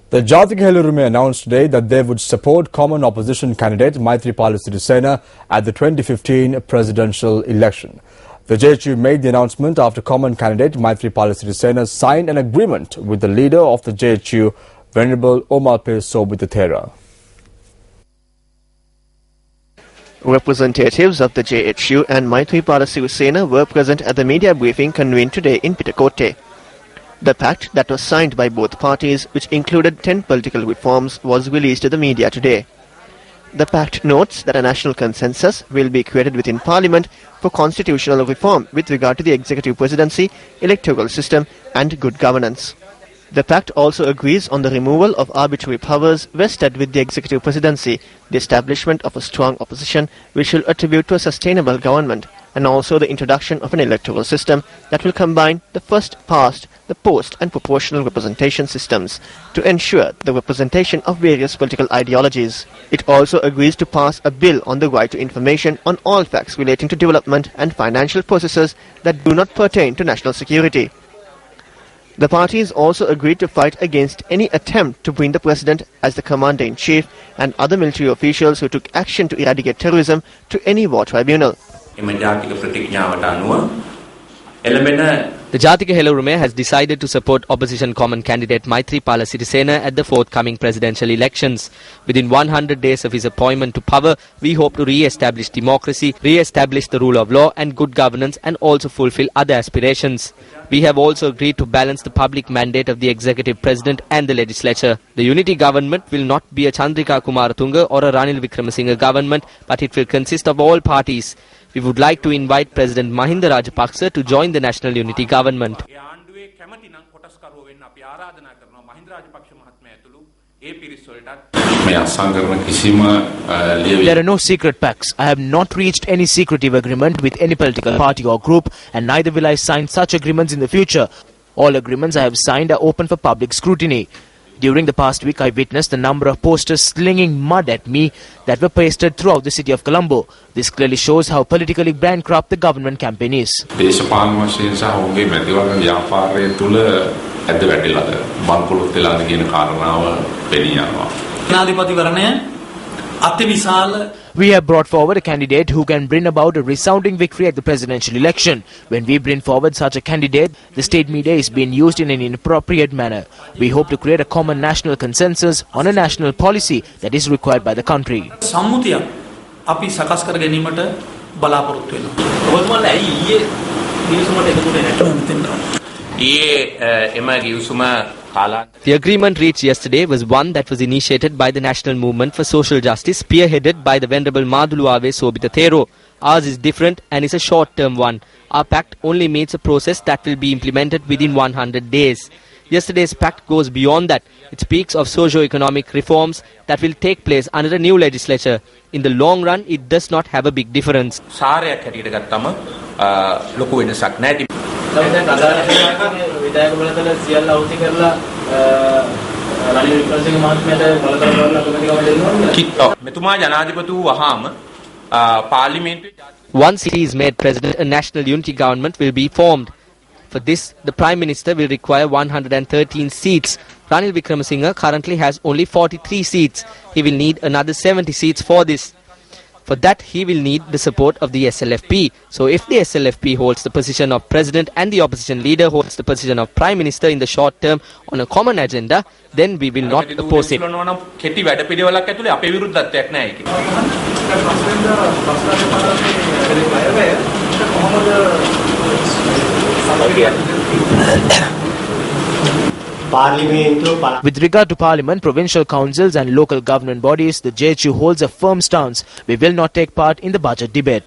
The Jathika Helurume announced today that they would support common opposition candidate Maithripala Sirisena at the 2015 presidential election. The JHU made the announcement after common candidate Maithripala Sirisena signed an agreement with the leader of the JHU, Venerable Omalpe Sobithathera. Representatives of the JHU and Maithripala Sirisena were present at the media briefing convened today in Pitakotte. The pact that was signed by both parties, which included 10 political reforms, was released to the media today. The pact notes that a national consensus will be created within Parliament for constitutional reform with regard to the executive presidency, electoral system and good governance. The pact also agrees on the removal of arbitrary powers vested with the executive presidency, the establishment of a strong opposition which will attribute to a sustainable government, and also the introduction of an electoral system that will combine the first past, the post and proportional representation systems to ensure the representation of various political ideologies. It also agrees to pass a bill on the right to information on all facts relating to development and financial processes that do not pertain to national security. The parties also agreed to fight against any attempt to bring the president as the commander-in-chief and other military officials who took action to eradicate terrorism to any war tribunal. The Jathika Helurume has decided to support opposition common candidate Maithripala Sirisena at the forthcoming presidential elections. Within 100 days of his appointment to power, we hope to re-establish democracy, re-establish the rule of law and good governance, and also fulfill other aspirations. We have also agreed to balance the public mandate of the executive president and the legislature. The unity government will not be a Chandrika Kumaratunga or a Ranil Wickremesinghe government, but it will consist of all parties. We would like to invite President Mahinda Rajapaksa to join the national unity government. There are no secret pacts. I have not reached any secretive agreement with any political party or group, and neither will I sign such agreements in the future. All agreements I have signed are open for public scrutiny. During the past week, I witnessed a number of posters slinging mud at me that were pasted throughout the city of Colombo. This clearly shows how politically bankrupt the government campaign is. We have brought forward a candidate who can bring about a resounding victory at the presidential election. When we bring forward such a candidate, the state media is being used in an inappropriate manner. We hope to create a common national consensus on a national policy that is required by the country. The agreement reached yesterday was one that was initiated by the National Movement for Social Justice, spearheaded by the Venerable Maduluave Sobithathera. Ours is different and is a short-term one. Our pact only meets a process that will be implemented within 100 days. Yesterday's pact goes beyond that. It speaks of socio-economic reforms that will take place under a new legislature. In the long run, it does not have a big difference. Once he is made president, a national unity government will be formed. For this, the Prime Minister will require 113 seats. Ranil Wickremesinghe currently has only 43 seats. He will need another 70 seats for this. For that, he will need the support of the SLFP. So if the SLFP holds the position of president and the opposition leader holds the position of prime minister in the short term on a common agenda, then we will not oppose it. With regard to Parliament, provincial councils and local government bodies, the JHU holds a firm stance. We will not take part in the budget debate.